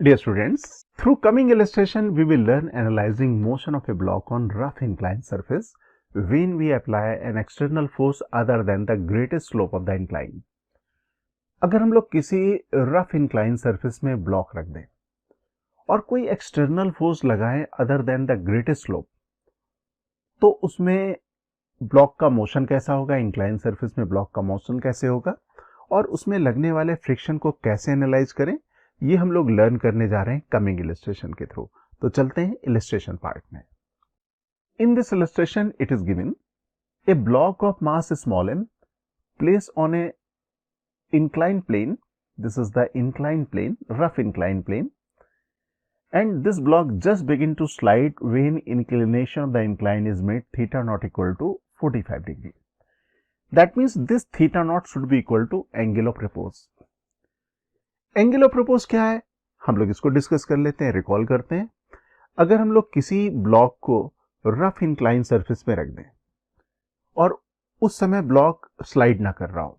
Dear students, through coming illustration, we will learn analyzing motion of a block on rough inclined surface when we apply an external force other than the greatest slope of the incline. अगर हम लोग किसी rough incline surface में block रख दें और कोई external force लगाएं other than the greatest slope, तो उसमें ब्लॉक का मोशन कैसा होगा, इंक्लाइन सरफेस में ब्लॉक का मोशन कैसे होगा और उसमें लगने वाले फ्रिक्शन को कैसे एनालाइज करें, ये हम लोग लर्न करने जा रहे हैं कमिंग इलस्ट्रेशन के थ्रू। तो चलते हैं इलस्ट्रेशन पार्ट में। In this illustration it is given A block of mass small m place on A inclined plane. This is the inclined plane, rough inclined plane, and this block just begin to slide when inclination of the incline is made theta naught equal to 45 degree. That means this theta naught should be equal to angle of repose. Angle of repose क्या है, हम लोग इसको discuss कर लेते हैं, recall करते हैं। अगर हम लोग किसी ब्लॉक को रफ इंक्लाइन सरफेस में रख दें और उस समय ब्लॉक स्लाइड ना कर रहा हो,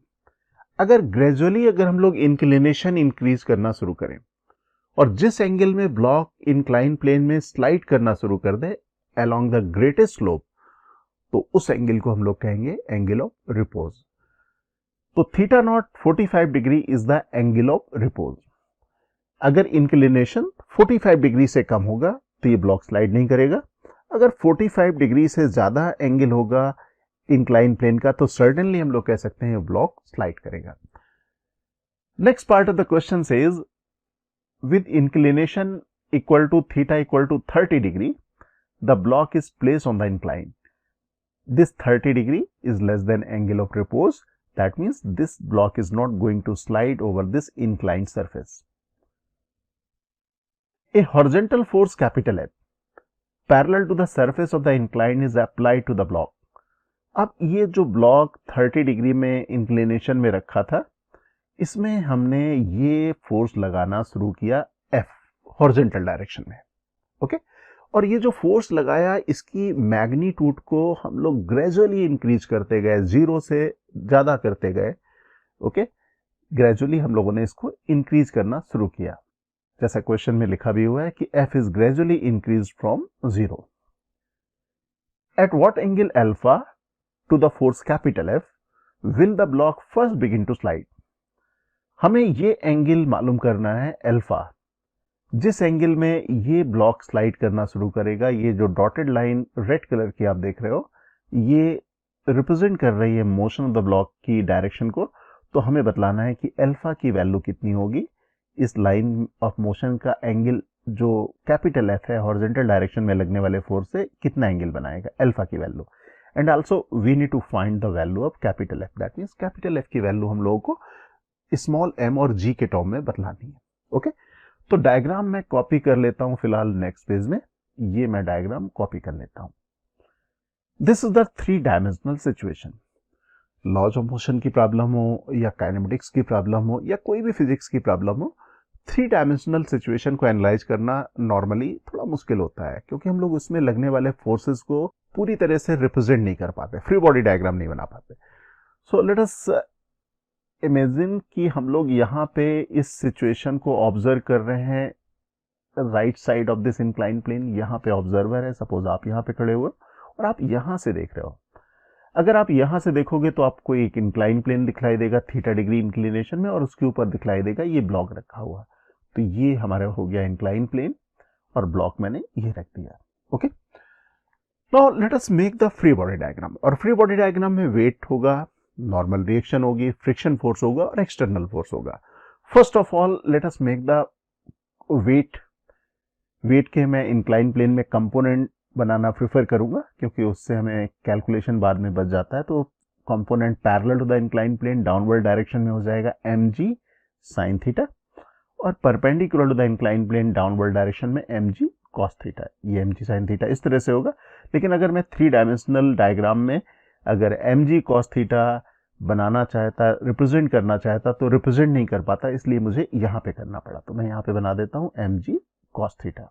अगर ग्रेजुअली अगर हम लोग इंक्लिनेशन इंक्रीज करना शुरू करें और जिस एंगल में ब्लॉक इंक्लाइन प्लेन में स्लाइड करना शुरू कर दे अलोंग द ग्रेटेस्ट स्लोप, तो उस एंगल को हम लोग कहेंगे एंगल ऑफ रिपोज। तो theta naught 45 degree is the angle of repose. अगर इंक्लिनेशन 45 डिग्री से कम होगा तो ये ब्लॉक स्लाइड नहीं करेगा। अगर 45 डिग्री से ज्यादा एंगल होगा इंक्लाइन प्लेन का, तो सर्टेनली हम लोग कह सकते हैं ब्लॉक स्लाइड करेगा। Next part of the question says with inclination equal to theta equal to 30 degree the block is place on the incline. This 30 degree is less than angle of repose, that means this block is not going to slide over this incline surface. A horizontal force capital F parallel to the surface of the incline is applied to the block. अब ये जो block 30 degree में inclination में रखा था, इसमें हमने ये फोर्स लगाना शुरू किया F हॉरिजॉन्टल डायरेक्शन में, ओके। और ये जो फोर्स लगाया इसकी मैग्नीट्यूड को हम लोग ग्रेजुअली इंक्रीज करते गए, 0 से ज्यादा करते गए, ओके। ग्रेजुअली हम लोगों ने इसको इंक्रीज करना शुरू किया, जैसा क्वेश्चन में लिखा भी हुआ है कि F is gradually increase from 0। At what angle alpha to the force capital F will the block first begin to slide। हमें ये एंगल मालूम करना है अल्फा, जिस एंगल में ये ब्लॉक स्लाइड करना शुरू करेगा। ये जो डॉटेड लाइन रेड कलर की आप देख रहे हो, ये रिप्रेजेंट कर रही है मोशन ऑफ द ब्लॉक की डायरेक्शन को। तो हमें बतलाना है कि अल्फा की वैल्यू कितनी होगी, इस लाइन ऑफ मोशन का एंगल जो कैपिटल F है हॉरिजॉन्टल डायरेक्शन में लगने वाले फोर्स से कितना एंगल बनाएगा, अल्फा की value. And also we need to find the value of capital F, that means capital F की वैल्यू हम लोगों को स्मॉल m और g के टर्म में बतलानी है, ओके। तो डायग्राम मैं कॉपी कर लेता हूं फिलहाल नेक्स्ट पेज में, ये मैं डायग्राम कॉपी कर लेता हूं। This is the 3 dimensional situation. Laws of motion की प्रॉब्लम हो या काइनेमेटिक्स की प्रॉब्लम हो या कोई भी फिजिक्स की प्रॉब्लम हो, 3 डायमेंशनल सिचुएशन को एनालाइज करना नॉर्मली थोड़ा मुश्किल होता है, क्योंकि हम लोग उसमें लगने वाले फोर्सेस को पूरी तरह से रिप्रेजेंट नहीं कर पाते, फ्री बॉडी डायग्राम नहीं बना पाते। सो लेट अस इमेजिन कि हम लोग यहाँ पे इस सिचुएशन को ऑब्जर्व कर रहे हैं right side of this incline plane. यहाँ पे ऑब्जर्वर है, सपोज आप यहाँ पे खड़े हुए और आप यहाँ से देख रहे हो। अगर आप यहाँ से देखोगे तो आपको एक इंक्लाइन प्लेन दिखलाई देगा थीटा डिग्री इंक्लिनेशन में, और उसके ऊपर दिखलाई देगा ये ब्लॉक रखा हुआ। तो ये हमारा हो गया इंक्लाइन प्लेन और ब्लॉक मैंने ये रख दिया, okay. Now let us make the free body diagram. और फ्री बॉडी डायग्राम में वेट होगा, नॉर्मल रिएक्शन होगी, फ्रिक्शन फोर्स होगा और एक्सटर्नल फोर्स होगा। First of all let us make the weight के मैं इंक्लाइन प्लेन में कंपोनेंट बनाना प्रेफर करूंगा, क्योंकि उससे हमें कैलकुलेशन बाद में बच जाता है। तो component parallel to the incline plane downward direction में हो जाएगा mg sin थीटा, और perpendicular to the incline plane downward direction में mg cos थीटा। ये mg sin थीटा इस तरह से होगा। लेकिन अगर मैं 3 डायमेंशनल डायग्राम में अगर mg cos थीटा बनाना चाहता, रिप्रेजेंट करना चाहता, तो रिप्रेजेंट नहीं कर पाता, इसलिए मुझे यहां पे करना पड़ा। तो मैं यहां पे बना देता हूं mg cos theta.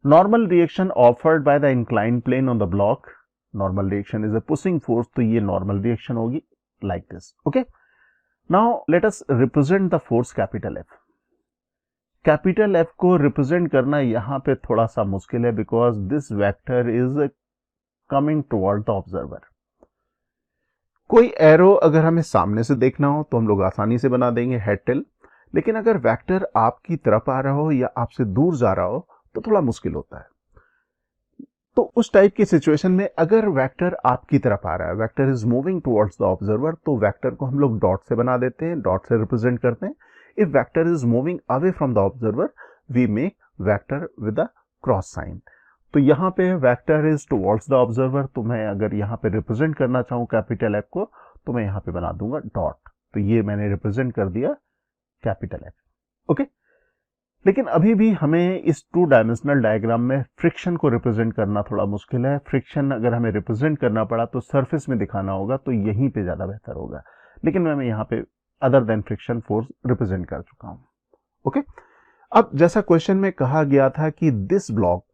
Normal reaction offered by the incline plane on the block, normal reaction is a pushing force, तो ये नॉर्मल रिएक्शन होगी like this, okay. Now let us represent the force capital F। Capital F को represent करना यहाँ पे थोड़ा सा मुश्किल है, because this vector is coming toward the observer. कोई एरो अगर हमें सामने से देखना हो तो हम लोग आसानी से बना देंगे हेड टेल, लेकिन अगर वेक्टर आपकी तरफ आ रहा हो या आपसे दूर जा रहा हो तो थोड़ा मुश्किल होता है। तो उस टाइप की सिचुएशन में अगर वेक्टर आपकी तरफ आ रहा है, vector is moving towards the observer, तो वेक्टर को हम लोग डॉट से बना देते हैं, डॉट से रिप्रेजेंट करते हैं। If vector is moving away from the observer, we make vector with a cross sign. तो यहाँ पे vector is towards the observer, तो मैं अगर यहाँ पे रिप्रेजेंट करना चाहूँ कैपिटल एफ को तो मैं यहाँ पे बना दूंगा डॉट। तो ये मैंने रिप्रेजेंट कर दिया कैपिटल एफ। ओके, लेकिन अभी भी हमें इस 2 डायमेंशनल डायग्राम में फ्रिक्शन को रिप्रेजेंट करना थोड़ा मुश्किल है। फ्रिक्शन अगर हमें रिप्रेजेंट करना पड़ा तो सरफेस में दिखाना होगा, तो यहीं पे ज्यादा बेहतर होगा, लेकिन मैं यहाँ पे other than friction force represent कर चुका हूं। ओके, अब जैसा क्वेश्चन में कहा गया था कि this block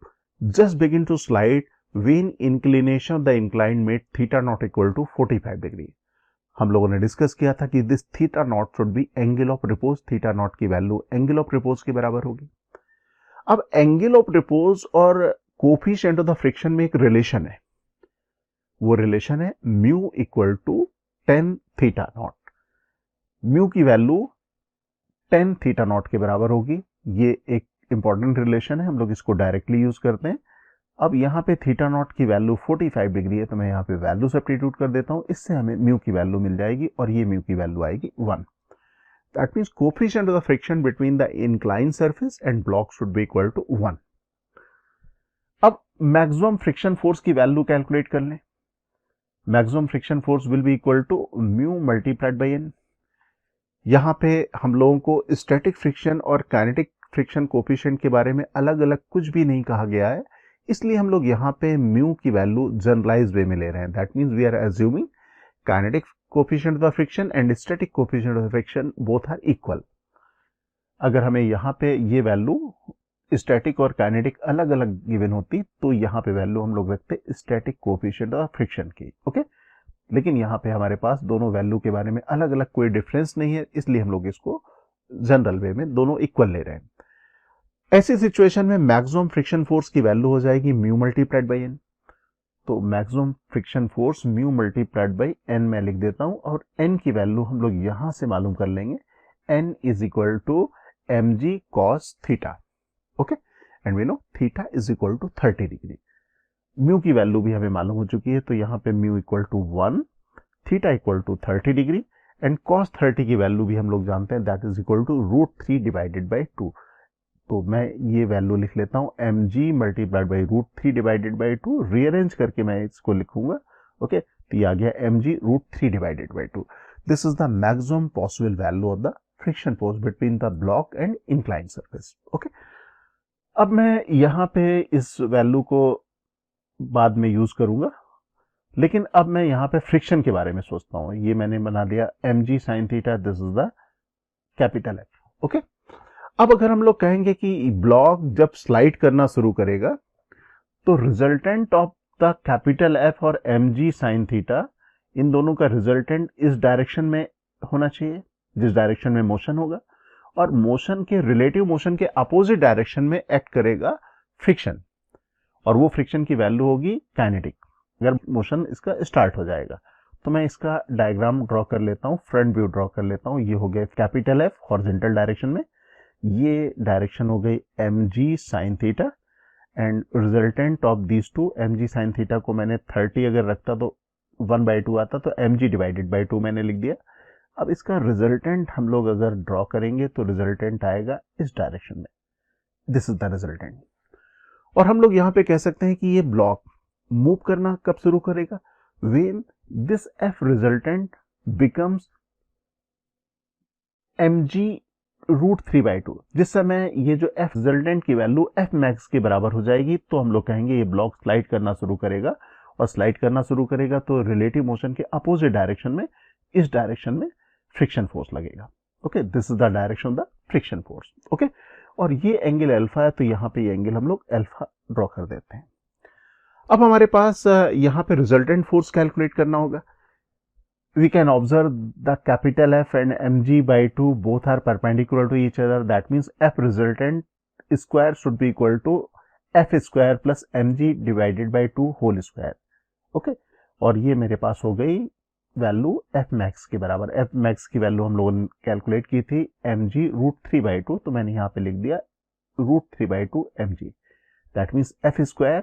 just begin to slide when inclination of the incline made theta not equal to 45 degree. हम लोगों ने डिस्कस किया था कि this theta not should be angle of repose, theta not की वैल्यू एंगल ऑफ रिपोज के बराबर होगी। अब एंगल ऑफ रिपोज और कोफिशिएंट ऑफ द फ्रिक्शन में एक रिलेशन है, वो रिलेशन है mu equal to 10 theta not. Mu की वैल्यू 10 थीटा नॉट के बराबर होगी। ये एक इंपॉर्टेंट रिलेशन है, हम लोग इसको डायरेक्टली यूज करते हैं। अब यहाँ पे थीटा नॉट की वैल्यू 45 डिग्री है, तो मैं यहाँ पे वैल्यू सब्स्टिट्यूट कर देता हूँ, इससे हमें म्यू की वैल्यू मिल जाएगी और ये म्यू की वैल्यू आएगी 1। That means coefficient of the friction between the incline surface and block should be equal to 1। अब मैक्सिमम फ्रिक्शन फोर्स की वैल्यू कैलकुलेट कर लें। Maximum friction force will be equal to mu multiplied by N. यहाँ पे हम लोगों को static friction और काइनेटिक फ्रिक्शन कोफिशिएंट के बारे में अलग अलग कुछ भी नहीं कहा गया है, इसलिए हम लोग यहाँ पे म्यू की वैल्यू जनरलाइज वे में ले रहे हैं। That means we are assuming kinetic coefficient of the friction and static coefficient of the friction both are equal. अगर हमें यहाँ पे ये वैल्यू स्टैटिक और काइनेटिक अलग अलग गिवन होती तो यहाँ पे वैल्यू हम लोग रखते स्टैटिक कोफिशिएंट ऑफ फ्रिक्शन की। ओके, लेकिन यहाँ पे हमारे पास दोनों वैल्यू के बारे में अलग अलग कोई डिफरेंस नहीं है, इसलिए हम लोग इसको जनरल वे में दोनों इक्वल ले रहे हैं। ऐसी सिचुएशन में मैक्सिमम फ्रिक्शन फोर्स की वैल्यू हो जाएगी म्यू मल्टीप्लाइड बाई एन। तो maximum friction force mu multiplied by N मैं लिख देता हूं, और एन की वैल्यू हम लोग यहां से मालूम कर लेंगे, N is equal to m g cos theta. Okay, and we know theta is equal to 30 degree. Mu की वैल्यू भी हमें मालूम हो चुकी है, तो यहाँ पे mu equal to 1, theta equal to 30 degree, and cos 30 की वैल्यू भी हम लोग जानते हैं, that is equal to √3 divided by 2। तो मैं ये वैल्यू लिख लेता हूं m ji multiplied by √3 divided by 2। Rearrange करके मैं इसको लिखूंगा। ओके, तो ये आ गया m g √3 divided by 2। This is the maximum possible value of the friction force between the block and incline surface. Okay, अब मैं यहाँ पे इस वैल्यू को बाद में यूज करूंगा, लेकिन अब मैं यहाँ पे फ्रिक्शन के बारे में सोचता हूँ। ये मैंने बना दिया m g sine theta, this is the capital F. Okay, अब अगर हम लोग कहेंगे कि ब्लॉक जब स्लाइड करना शुरू करेगा तो resultant of the capital F और एम जी साइन थीटा, इन दोनों का रिजल्टेंट इस डायरेक्शन में होना चाहिए जिस डायरेक्शन में मोशन होगा, और मोशन के रिलेटिव मोशन के अपोजिट डायरेक्शन में एक्ट करेगा फ्रिक्शन, और वो फ्रिक्शन की वैल्यू होगी काइनेटिक अगर मोशन इसका स्टार्ट हो जाएगा। तो मैं इसका डायग्राम ड्रॉ कर लेता हूँ, फ्रंट व्यू ड्रॉ कर लेता हूँ। ये हो गया कैपिटल एफ हॉरिजॉन्टल डायरेक्शन में, ये डायरेक्शन हो गई m g sine theta, and resultant of these two, m g sine theta को मैंने 30 अगर रखता तो 1/2 आता, तो एम जी डिवाइडेड बाई 2 मैंने लिख दिया। अब इसका रिजल्टेंट हम लोग अगर ड्रॉ करेंगे तो रिजल्टेंट आएगा इस डायरेक्शन में, दिस इज द रिजल्टेंट। और हम लोग यहाँ पे कह सकते हैं कि ये ब्लॉक मूव करना कब शुरू करेगा, when this F resultant becomes m g √3/2। जिस समय ये जो एफ रिजल्टेंट की वैल्यू एफ मैक्स के बराबर हो जाएगी, तो हम लोग कहेंगे ये ब्लॉक स्लाइड करना शुरू करेगा, और स्लाइड करना शुरू करेगा तो रिलेटिव मोशन के अपोजिट डायरेक्शन में, इस डायरेक्शन में फ्रिक्शन फोर्स लगेगा। Okay, this is the direction of the friction force. Okay, और ये एंगल अल्फा है, तो यहाँ पे ये एंगल हम लोग अल्फा ड्रॉ कर देते हैं। अब हमारे पास यहाँ पे रिजल्टेंट फोर्स कैलकुलेट करना होगा। we can observe the capital F and mg by 2 both are perpendicular to each other. That means F resultant square should be equal to F square plus mg divided by 2 whole square. Okay, और ये मेरे पास हो गई value F max के बराबर. F max की value हम लोगों ने कैलकुलेट की थी mg √3/2, तो मैंने यहाँ पे लिख दिया √3/2 mg. That means F square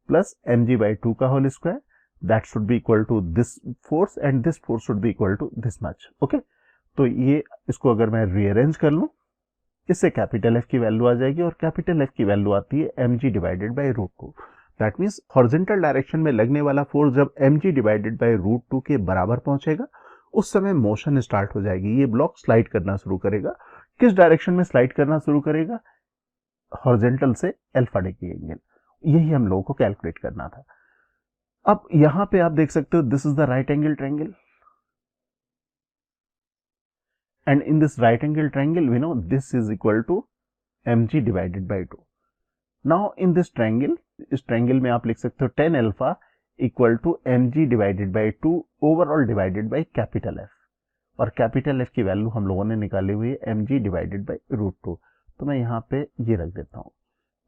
plus mg by 2 का whole square, that should be equal to this force and this force should be equal to this much. Okay, तो ये इसको अगर मैं रीअरेंज कर लूं, इससे कैपिटल F की वैल्यू आ जाएगी और कैपिटल F की वैल्यू आती है mg divided by √2. That means horizontal direction में लगने वाला फोर्स जब mg डिवाइडेड बाय √2 के बराबर पहुंचेगा उस समय मोशन स्टार्ट हो जाएगी. ये ब्लॉक स्लाइड करना शुरू करेगा. किस डायरेक्शन में स्लाइड करना शुरू करेगा? हॉरिजॉन्टल से अल्फा डिग्री एंगल. यही हम लोगों को कैलकुलेट करना था. अब यहां पे आप देख सकते हो this is the right angle triangle and in this right angle triangle we know this is equal to mg divided by 2. Now in this triangle, इस ट्रायंगल में आप लिख सकते हो tan alpha equal to mg divided by 2 overall divided by capital F, और capital F की value हम लोगों ने निकाली हुई है mg डिवाइडेड बाय √2. तो मैं यहाँ पे ये रख देता हूँ.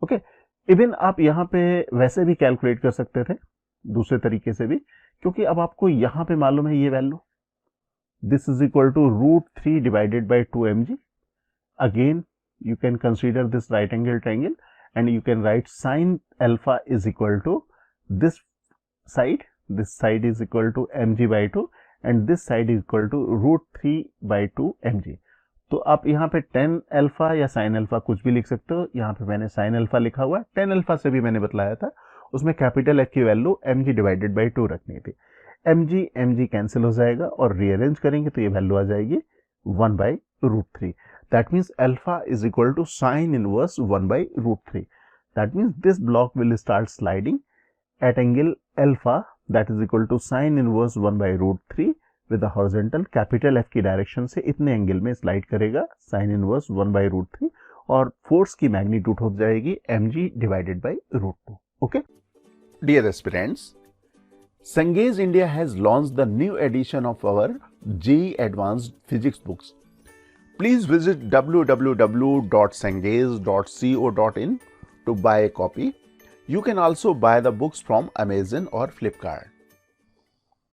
ओके, इवन आप यहाँ पे वैसे भी कैलकुलेट कर सकते थे दूसरे तरीके से भी, क्योंकि अब आपको यहां पे मालूम है ये value, this is equal to √3 divided by 2 mg. Again you can consider this right angle triangle and you can write sine alpha is equal to this side is equal to mg by 2 and this side is equal to √3/2 mg. तो आप यहाँ पे tan alpha या sine alpha कुछ भी लिख सकते हो. यहाँ पे मैंने साइन अल्फा लिखा हुआ है. tan अल्फा से भी मैंने बतलाया था, उसमें कैपिटल F की वैल्यू mg डिवाइडेड बाय 2 रखनी थी. mg कैंसिल हो जाएगा और रीअरेंज करेंगे तो ये वैल्यू आ जाएगी 1/√3. That means alpha is equal to sine inverse 1/√3. That means this block will start sliding at angle alpha that is equal to sine inverse 1/√3 with horizontal. Capital F की direction से इतने angle में slide करेगा sign inverse 1/√3 और force की magnitude हो जाएगी mg divided by √2. Okay, dear aspirants, Cengage India has launched the new edition of our JEE Advanced Physics books. Please visit www.cengage.co.in to buy a copy. You can also buy the books from Amazon or Flipkart.